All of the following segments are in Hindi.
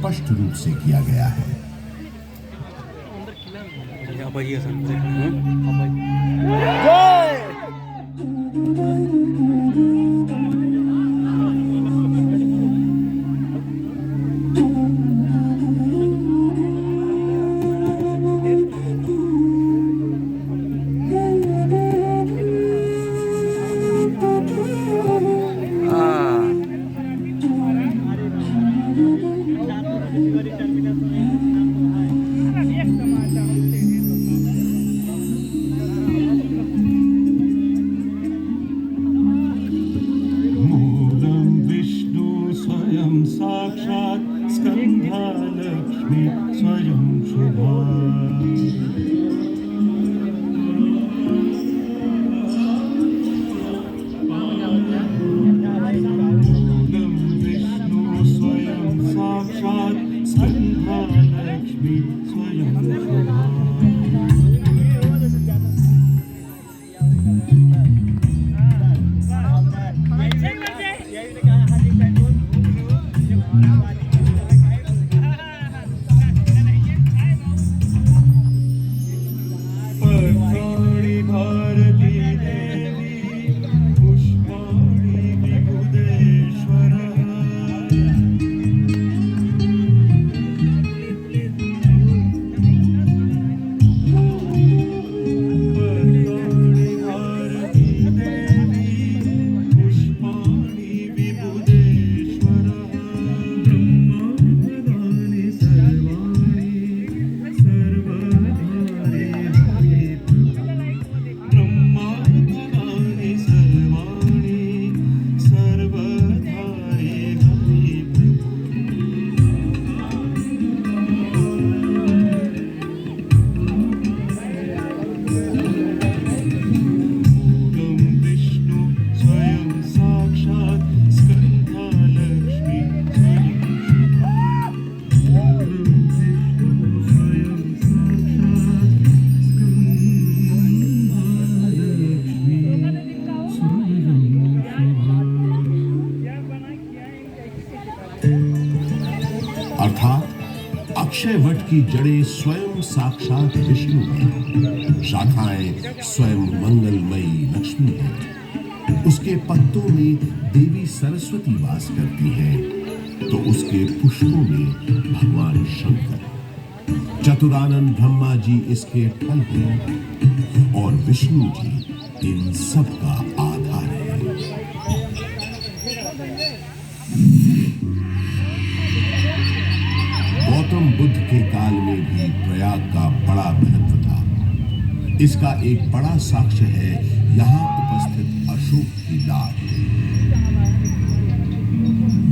स्पष्ट रूप से किया गया है। साक्षात् स्कंधा लक्ष्मी स्वयं शुभा। मूलं विष्णु स्वयं साक्षात् स्कंधा लक्ष्मी स्वयं शुभा। अर्थात अक्षय वट की जड़ें स्वयं साक्षात विष्णु हैं, शाखाएं स्वयं मंगलमयी लक्ष्मी हैं। उसके पत्तों में देवी सरस्वती वास करती है, तो उसके पुष्पों में भगवान शंकर। चतुरानन ब्रह्मा जी इसके फल हैं और विष्णु जी इन सब का आधार है। गौतम बुद्ध के काल में भी प्रयाग का बड़ा महत्व था। इसका एक बड़ा साक्ष्य है यहाँ उपस्थित अशोक की लाट।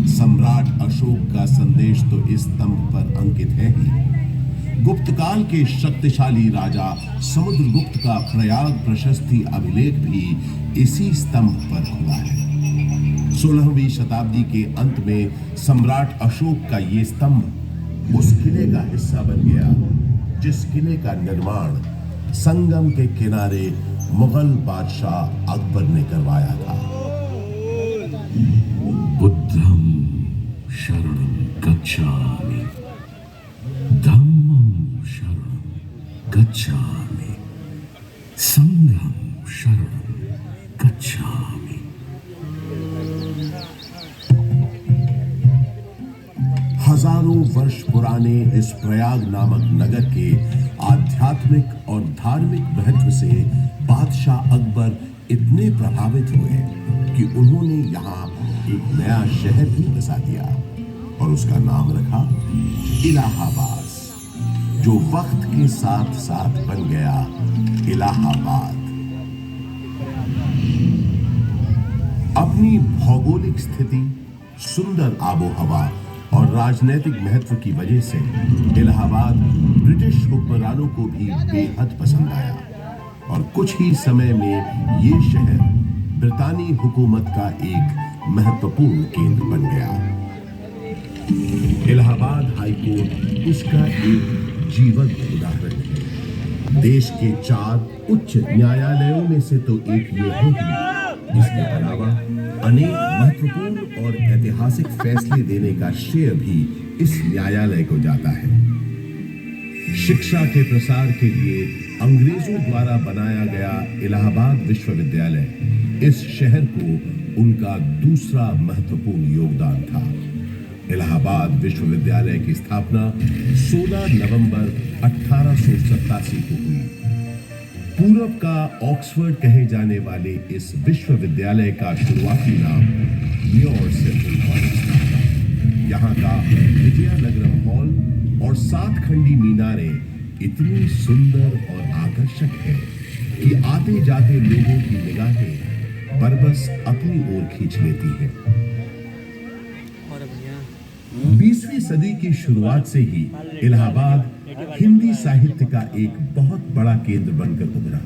सम्राट अशोक का संदेश तो इस स्तंभ पर अंकित है ही। गुप्त काल के शक्तिशाली राजा समुद्रगुप्त का प्रयाग प्रशस्ति अभिलेख भी इसी स्तंभ पर खुला है। 16वीं शताब्दी के अंत में सम्राट अशोक का ये स्तंभ उस किले का हिस्सा बन गया जिस किले का निर्माण संगम के किनारे मुगल बादशाह अकबर ने करवाया था। बुद्धं शरणं गच्छामि, धम्मं शरणं गच्छामि, संघं शरणं गच्छामि। हजारों वर्ष पुराने इस प्रयाग नामक नगर के आध्यात्मिक और धार्मिक महत्व से बादशाह अकबर इतने प्रभावित हुए कि उन्होंने यहाँ एक नया शहर भी बसा दिया और उसका नाम रखा इलाहाबाद, जो वक्त के साथ साथ बन गया इलाहाबाद। अपनी भौगोलिक स्थिति, सुंदर आबोहवा और राजनीतिक महत्व की वजह से इलाहाबाद ब्रिटिश हुक्मरानों को भी बेहद पसंद आया और कुछ ही समय में ये शहर ब्रितानी हुकूमत का एक महत्वपूर्ण केंद्र बन गया। इलाहाबाद हाईकोर्ट इसका एक जीवंत उदाहरण है। देश के 4 उच्च न्यायालयों में से तो एक ये है ही। इसके अलावा अनेक महत्वपूर्ण और और ऐतिहासिक फैसले देने का श्रेय भी इस न्यायालय को जाता है। शिक्षा के प्रसार के लिए अंग्रेजों द्वारा बनाया गया इलाहाबाद विश्वविद्यालय इस शहर को उनका दूसरा महत्वपूर्ण योगदान था। इलाहाबाद विश्वविद्यालय की स्थापना 16 नवंबर 1887 को हुई। पूरब का ऑक्सफोर्ड कहे जाने वाले इस विश्वविद्यालय का शुरुआती नाम म्योर सेंट्रल कॉलेज था। यहाँ का विजयनगरम हॉल और 7 खंडी मीनारें इतनी सुंदर और आकर्षक है कि आते जाते लोगों की निगाहें बरबस अपनी ओर खींच लेती हैं। 20वीं सदी की शुरुआत से ही इलाहाबाद हिंदी साहित्य का एक बहुत बड़ा केंद्र बनकर उभरा।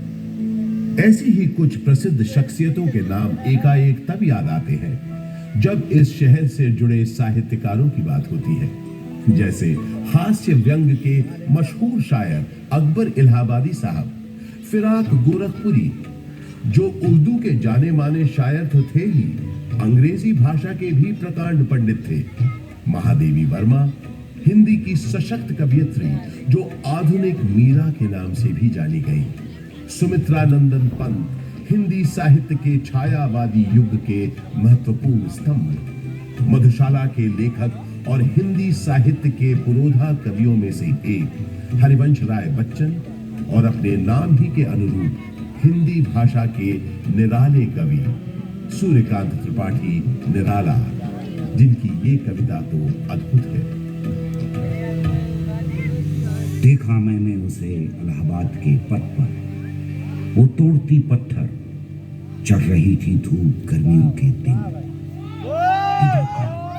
ऐसी ही कुछ प्रसिद्ध शख्सियतों के नाम एकाएक तब याद आते हैं जब इस शहर से जुड़े साहित्यकारों की बात होती है। जैसे हास्य व्यंग के मशहूर शायर अकबर इलाहाबादी साहब, फिराक गोरखपुरी जो उर्दू के जाने माने शायर तो थे ही, अंग्रेजी भाषा के भी प्रकांड पंडित थे, महादेवी वर्मा हिंदी की सशक्त कवियत्री जो आधुनिक मीरा के नाम से भी जानी गई, सुमित्रा नंदन पंत हिंदी साहित्य के छायावादी युग के महत्वपूर्ण स्तंभ, मधुशाला के लेखक और हिंदी साहित्य के पुरोधा कवियों में से एक हरिवंश राय बच्चन और अपने नाम ही के अनुरूप हिंदी भाषा के निराले कवि सूर्यकांत त्रिपाठी निराला, जिनकी ये कविता तो अद्भुत है। देखा मैंने उसे इलाहाबाद के पथ पर, वो तोड़ती पत्थर, चढ़ रही थी धूप गर्मियों के दिन,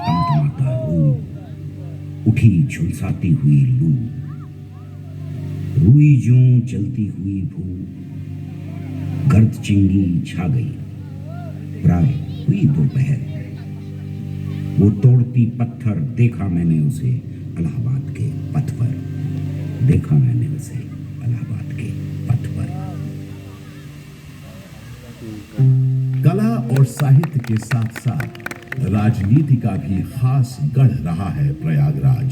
टमटमाता रूप, उठी झुलसाती हुई लू, रुई ज्यों चलती हुई भू, गर्द चिंगी छा गई, प्राय हुई दोपहर। वो तोड़ती पत्थर देखा मैंने उसे इलाहाबाद के पथ पर, देखा मैंने उसे इलाहाबाद के पथ पर। कला और साहित्य के साथ साथ राजनीति का भी खास गढ़ रहा है प्रयागराज।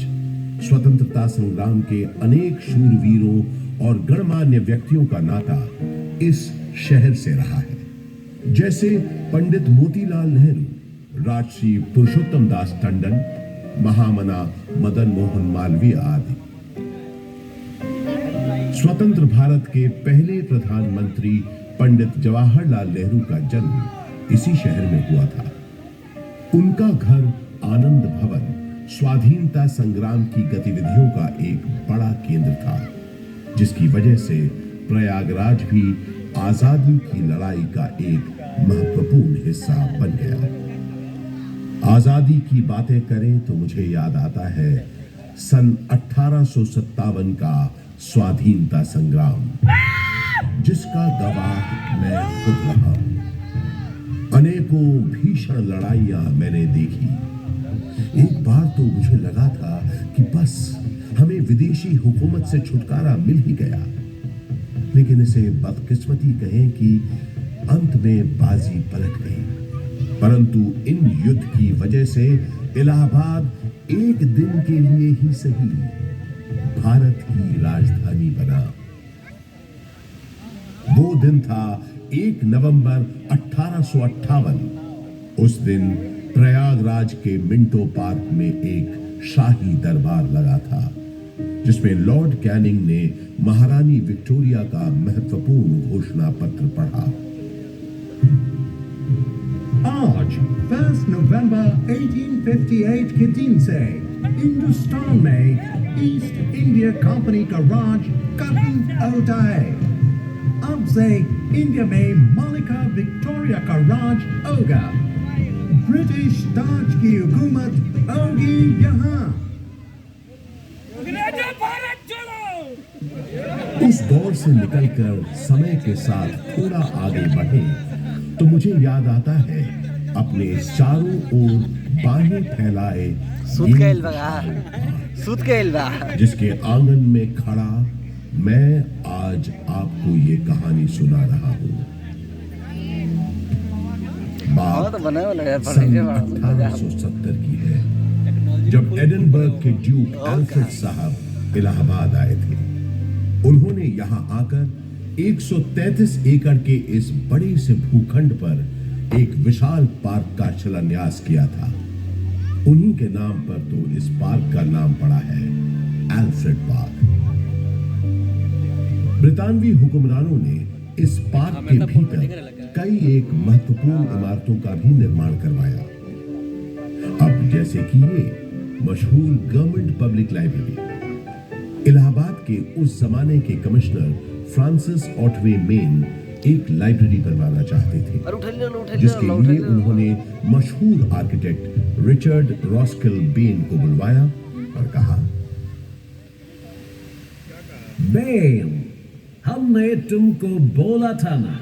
स्वतंत्रता संग्राम के अनेक शूरवीरों और गणमान्य व्यक्तियों का नाता इस शहर से रहा है, जैसे पंडित मोतीलाल नेहरू, राजश्री पुरुषोत्तम दास टंडन, महामना मदन मोहन मालवीय आदि। स्वतंत्र भारत के पहले प्रधानमंत्री पंडित जवाहरलाल नेहरू का जन्म इसी शहर में हुआ था। उनका घर आनंद भवन स्वाधीनता संग्राम की गतिविधियों का एक बड़ा केंद्र था, जिसकी वजह से प्रयागराज भी आजादी की लड़ाई का एक महत्वपूर्ण हिस्सा बन गया। आजादी की बातें करें तो मुझे याद आता है सन 1857 का स्वाधीनता संग्राम, जिसका गवाह मैं खुद रहा। अनेकों भीषण लड़ाइयां मैंने देखी। एक बार तो मुझे लगा था कि बस हमें विदेशी हुकूमत से छुटकारा मिल ही गया, लेकिन इसे बदकिस्मती कहें कि अंत में बाजी पलट गई। परंतु इन युद्ध की वजह से इलाहाबाद एक दिन के लिए ही सही भारत की राजधानी बना। वो दिन था 1 नवंबर 1858। उस दिन प्रयागराज के मिंटो पार्क में एक शाही दरबार लगा था, जिसमें लॉर्ड कैनिंग ने महारानी विक्टोरिया का महत्वपूर्ण घोषणा पत्र पढ़ा। आज 1 नवंबर 1858 के दिन से हिंदुस्तान में ईस्ट इंडिया कंपनी का राज खत्म होता है। अब से इंडिया में मलिका विक्टोरिया का राज होगा। ब्रिटिश ताज की हुकूमत होगी यहाँ। इस दौर से निकलकर समय के साथ थोड़ा आगे बढ़े तो मुझे याद आता है अपने चारों ओर बाहें फैलाए जिसके आंगन में खड़ा मैं आज आपको ये कहानी सुना रहा हूं। बात तो बना वाला यार सन 1870 की है, जब एडिनबर्ग के ड्यूक अल्फ्रेड साहब इलाहाबाद आए थे। उन्होंने यहां आकर 133 एकड़ के इस बड़े से भूखंड पर एक विशाल पार्क का शिलान्यास किया था। उन्हीं के नाम पर तो इस पार्क का नाम पड़ा है अल्फ्रेड पार्क। ब्रितानवी हुक्मरानों ने इस पार्क के भीतर कई एक महत्वपूर्ण इमारतों का भी निर्माण करवाया। अब जैसे कि ये मशहूर गवर्नमेंट पब्लिक लाइब्रेरी। इलाहाबाद के उस जमाने के कमिश्नर फ्रांसिस ऑटवे मेन एक लाइब्रेरी बनवाना चाहते थे, जिसके लिए उन्होंने मशहूर आर्किटेक्ट रिचर्ड रॉस्किल बेन को बुलवाया और कहा, बेन, हमने तुमको बोला था ना,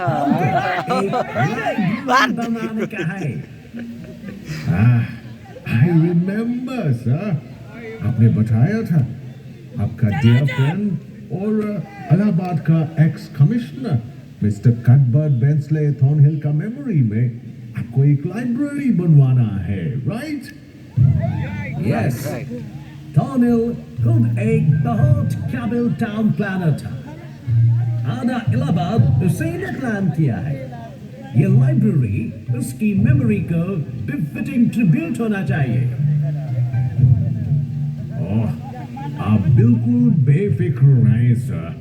हमको एक लाइब्रेरी बनाने का है। I remember, sir. आपने बताया था आपका dear friend और इलाहाबाद का एक्स कमिश्नर मिस्टर कटबर्ट बेंसले थॉर्नहिल का मेमोरी में आपको एक लाइब्रेरी बनवाना है, राइट? यस, थॉर्नहिल खुद एक बहुत काबिल टाउन प्लानर था। आधा इलाहाबाद उसे ने प्लान किया है। ये लाइब्रेरी उसकी मेमोरी को बिफिटिंग ट्रिब्यूट होना चाहिए। आप बिल्कुल बेफिक्र रहें सर।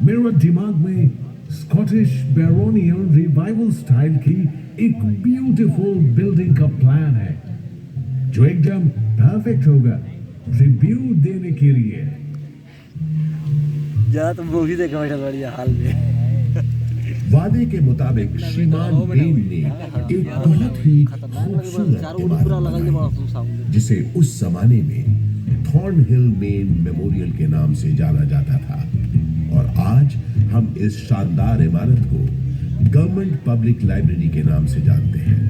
मेरे दिमाग में स्कॉटिश बैरोनियल रिवाइवल स्टाइल की एक ब्यूटीफुल बिल्डिंग का प्लान है, जो एकदम परफेक्ट होगा ट्रिब्यूट देने के लिए। जा तुम मूवी देखा बैठा बढ़िया हाल में। वादे के मुताबिक श्रीमान बेन ने एक बहुत ही खूबसूरत इमारत बनाई, जिसे उस जमाने में थॉर्नहिल मेन मेमोरियल के नाम से जाना जाता था। और आज हम इस शानदार इमारत को गवर्नमेंट पब्लिक लाइब्रेरी के नाम से जानते हैं।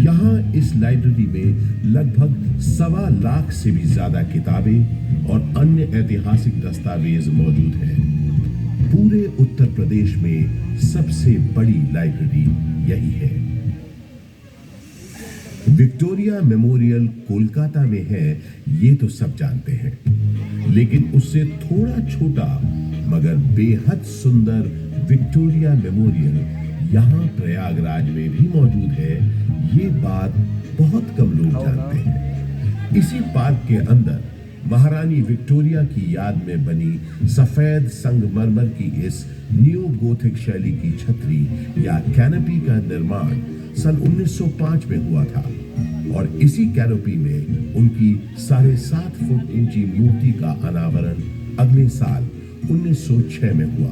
यहाँ इस लाइब्रेरी में लगभग 1.25 लाख से भी ज्यादा किताबें और अन्य ऐतिहासिक दस्तावेज मौजूद हैं। पूरे उत्तर प्रदेश में सबसे बड़ी लाइब्रेरी यही है। विक्टोरिया मेमोरियल कोलकाता में है, ये तो सब जानते हैं, लेकिन उससे थोड़ा छोटा मगर बेहद सुंदर विक्टोरिया मेमोरियल यहाँ प्रयागराज में भी मौजूद है। ये बात बहुत कम लोग जानते हैं। इसी पार्क के अंदर महारानी विक्टोरिया की याद में बनी सफेद संगमरमर की इस न्यू गोथिक शैली की छतरी या कैनोपी का निर्माण सन 1905 में हुआ था और इसी कैनोपी में उनकी 7.5 फुट ऊंची मूर्ति का अनावरण अगले साल 1906 में हुआ।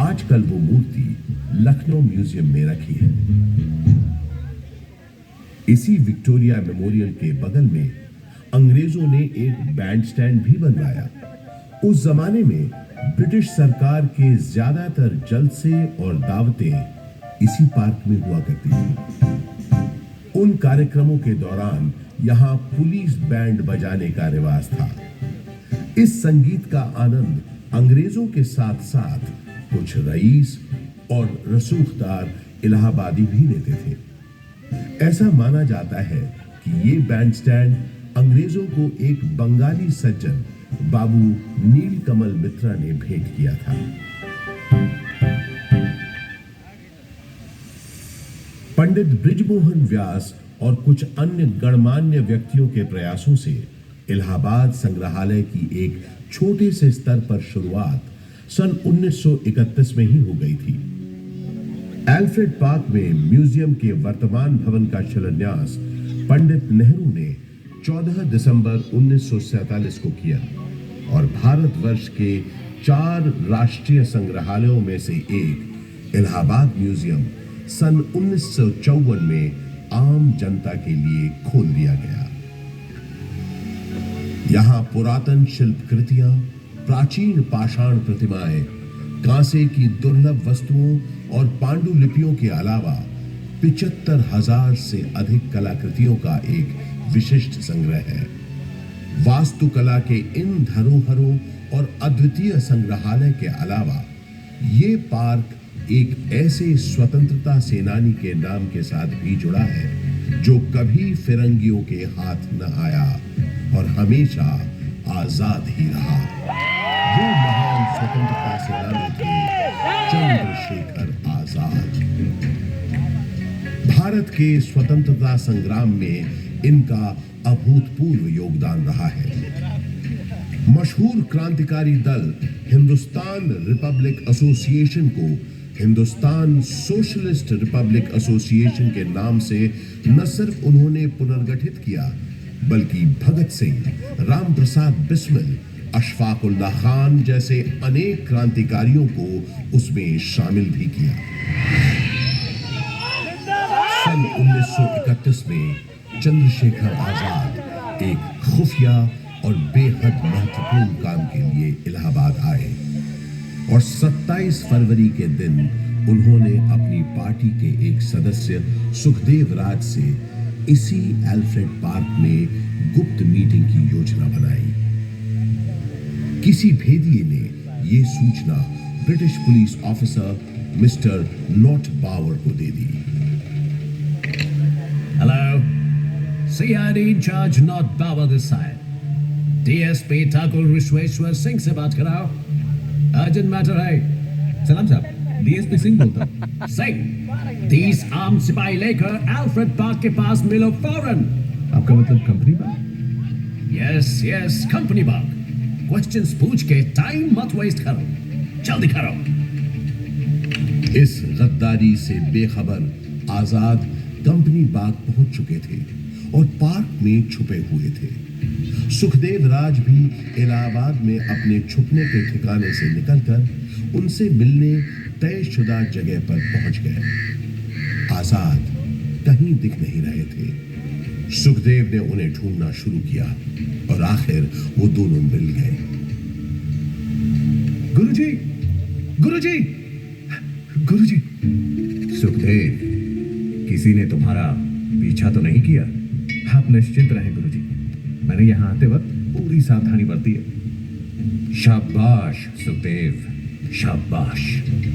आजकल वो मूर्ति लखनऊ म्यूजियम में रखी है। इसी विक्टोरिया मेमोरियल के बगल में अंग्रेजों ने एक बैंड स्टैंड भी बनवाया। उस जमाने में ब्रिटिश सरकार के ज्यादातर जलसे और दावतें इसी पार्क में हुआ करती थी। उन कार्यक्रमों के दौरान यहां पुलिस बैंड बजाने का रिवाज था। इस संगीत का आनंद अंग्रेजों के साथ साथ कुछ रईस और रसूखदार इलाहाबादी भी लेते थे। ऐसा माना जाता है कि ये बैंड स्टैंड अंग्रेजों को एक बंगाली सज्जन बाबू नीलकमल मित्रा ने भेंट किया था। पंडित बृजमोहन व्यास और कुछ अन्य गणमान्य व्यक्तियों के प्रयासों से इलाहाबाद संग्रहालय की एक छोटे से स्तर पर शुरुआत सन 1931 में ही हो गई थी। अल्फ्रेड पार्क में म्यूजियम के वर्तमान भवन का शिलान्यास पंडित नेहरू ने 14 दिसंबर 1947 को किया और भारतवर्ष के 4 राष्ट्रीय संग्रहालयों में से एक इलाहाबाद म्यूजियम सन 1954 में आम जनता के लिए खोल दिया गया। यहां पुरातन शिल्पकृतियां, प्राचीन पाषाण प्रतिमाएं, कांसे की दुर्लभ वस्तुओं और पांडुलिपियों के अलावा 75,000 से अधिक कलाकृतियों का एक विशिष्ट संग्रह है। वास्तुकला के इन धरोहरों और अद्वितीय संग्रहालय के अलावा ये पार्क एक ऐसे स्वतंत्रता सेनानी के नाम के साथ भी जुड़ा है जो कभी फिरंगियों के हाथ न आया और हमेशा आजाद ही रहा। वो महान स्वतंत्रता सेनानी थे चंद्रशेखर आजाद। भारत के स्वतंत्रता संग्राम में इनका अभूतपूर्व योगदान रहा है। मशहूर क्रांतिकारी दल हिंदुस्तान रिपब्लिक एसोसिएशन को हिंदुस्तान सोशलिस्ट रिपब्लिक एसोसिएशन के नाम से न सिर्फ उन्होंने पुनर्गठित किया, बल्कि भगत सिंह, राम प्रसाद बिस्मिल, अशफाक उल्लाह खान जैसे अनेक क्रांतिकारियों को उसमें शामिल भी किया। सन 1931 में चंद्रशेखर आजाद एक खुफिया और बेहद महत्वपूर्ण काम के लिए इलाहाबाद आए और 27 फरवरी के दिन उन्होंने अपनी पार्टी के एक सदस्य सुखदेव राज से इसी एल्फ्रेड पार्क में गुप्त मीटिंग की योजना बनाई। किसी भेदिए ने यह सूचना British police officer mister Nott Bower को दे दी। Hello, CID in charge Not Bauer this side. DSP Thakur Vishweshwar Singh से बात कराओ। अर्जेंट मैटर है। सलाम साहब, DSP सिंह बोलता हूँ। सिंह, 30 आर्म सिपाही लेकर एल्फ्रेड पार्क के पास मिलो फौरन। आपका मतलब कंपनी बाग? यस, कंपनी बाग। क्वेश्चंस पूछ के टाइम मत वेस्ट करो, जल्दी करो। इस गद्दारी से बेखबर आजाद कंपनी बाग पहुंच चुके थे और पार्क में छुपे हुए थे। सुखदेव राज भी इलाहाबाद में अपने छुपने के ठिकाने से निकलकर उनसे मिलने तयशुदा जगह पर पहुंच गए। आजाद कहीं दिख नहीं रहे थे। सुखदेव ने उन्हें ढूंढना शुरू किया और आखिर वो दोनों मिल गए। गुरुजी, गुरुजी, गुरुजी। सुखदेव, किसी ने तुम्हारा पीछा तो नहीं किया? आप निश्चिंत रहें गुरुजी, मैंने यहां आते वक्त पूरी सावधानी बरती है। शाबाश सुखदेव, शाबाश।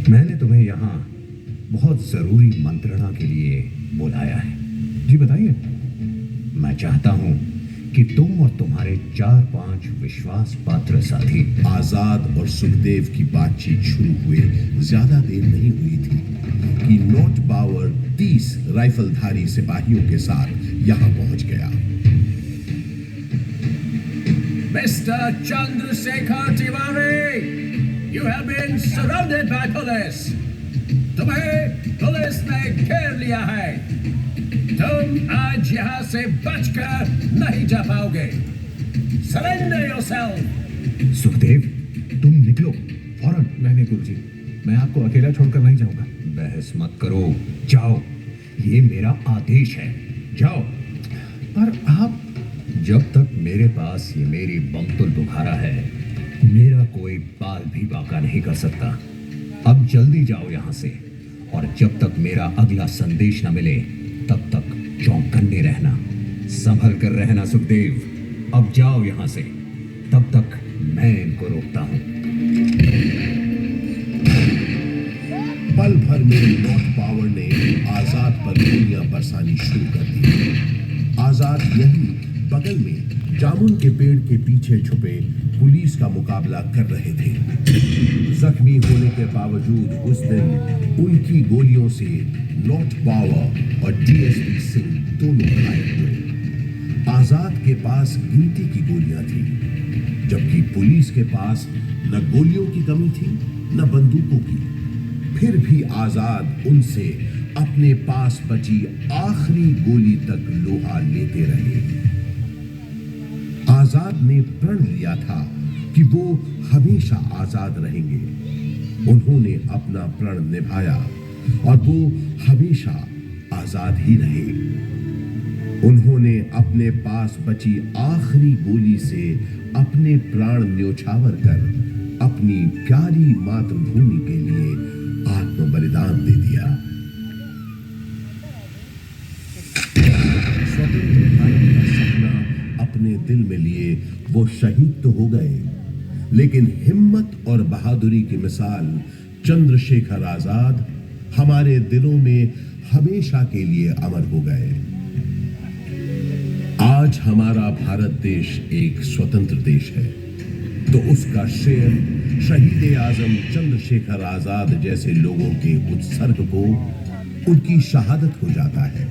मैंने तुम्हें यहां बहुत जरूरी मंत्रणा के लिए बुलाया है। जी बताइए। मैं चाहता हूं कि तुम और तुम्हारे 4-5 विश्वास पात्र साथी। आजाद और सुखदेव की बातचीत शुरू हुए ज्यादा देर नहीं हुई थी कि नॉट बावर 30 राइफलधारी सिपाहियों के साथ यहां पहुंच गया। Mister Chandrashekhar Tiwari, you have been surrounded by police. तुम्हें पुलिस ने घेर लिया है। तुम आज यहां से बचकर नहीं जा पाओगे। Surrender yourself. सुखदेव, तुम निकलो फौरन। नहीं गुरुजी, मैं आपको अकेला छोड़कर नहीं जाऊंगा। बहस मत करो, जाओ, ये मेरा आदेश है, जाओ। पर आप, जब तक मेरे पास ये मेरी बमतुल बुखारा है, मेरा कोई बाल भी बाका नहीं कर सकता। अब जल्दी जाओ यहां से, और जब तक मेरा अगला संदेश न मिले तब तक चौकन्ने रहना, संभल कर रहना। सुखदेव, अब जाओ यहां से, तब तक मैं इनको रोकता हूं। पल भर में नॉट पावर ने आजाद पर गोलियां बरसानी शुरू कर दी। आजाद यही बगल में जामुन के पेड़ के पीछे छुपे पुलिस का मुकाबला कर रहे थे। जख्मी होने के बावजूद उस दिन उनकी गोलियों से नॉट पावर और डीएसपी सिंह दोनों घायल हुए। आजाद के पास गिनती की गोलियां थी, जबकि पुलिस के पास न गोलियों की कमी थी न बंदूकों की। फिर भी आजाद उनसे अपने पास बची आखिरी गोली तक लोहा लेते रहे। आजाद ने प्रण लिया था कि वो हमेशा आजाद रहेंगे। उन्होंने अपना प्रण निभाया और वो हमेशा आजाद ही रहे। उन्होंने अपने पास बची आखिरी गोली से अपने प्राण न्योछावर कर अपनी प्यारी मातृभूमि के लिए आत्म बलिदान दे दिया। स्वतंत्र भारत का सपना अपने दिल में लिए वो शहीद तो हो गए, लेकिन हिम्मत और बहादुरी की मिसाल चंद्रशेखर आजाद हमारे दिलों में हमेशा के लिए अमर हो गए। आज हमारा भारत देश एक स्वतंत्र देश है, तो उसका श्रेय शहीद आजम चंद्रशेखर आजाद जैसे लोगों के उत्सर्ग को, उनकी शहादत हो जाता है,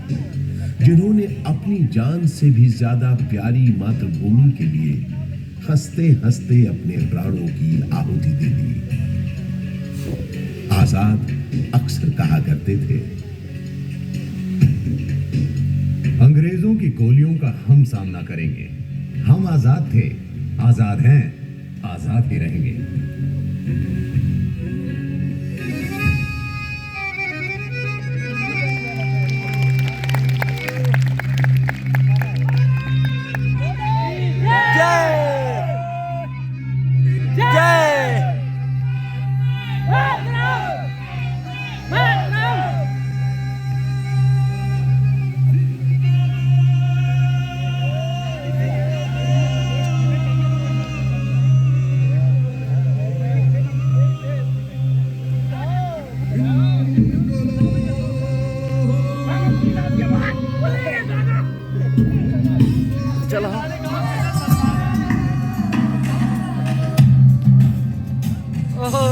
जिन्होंने अपनी जान से भी ज्यादा प्यारी मातृभूमि के लिए हंसते हंसते अपने प्राणों की आहुति दे दी। आजाद अक्सर कहा करते थे, अंग्रेजों की गोलियों का हम सामना करेंगे। हम आजाद थे, आजाद हैं, आजाद ही रहेंगे। चलो ओहो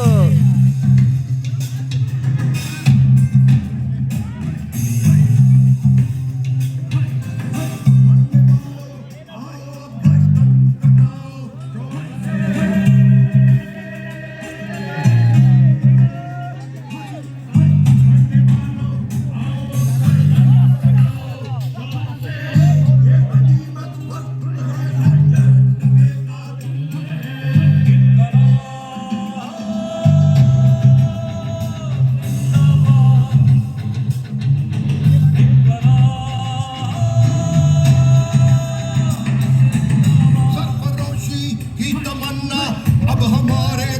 सरफरोशी की तमन्ना अब हमारे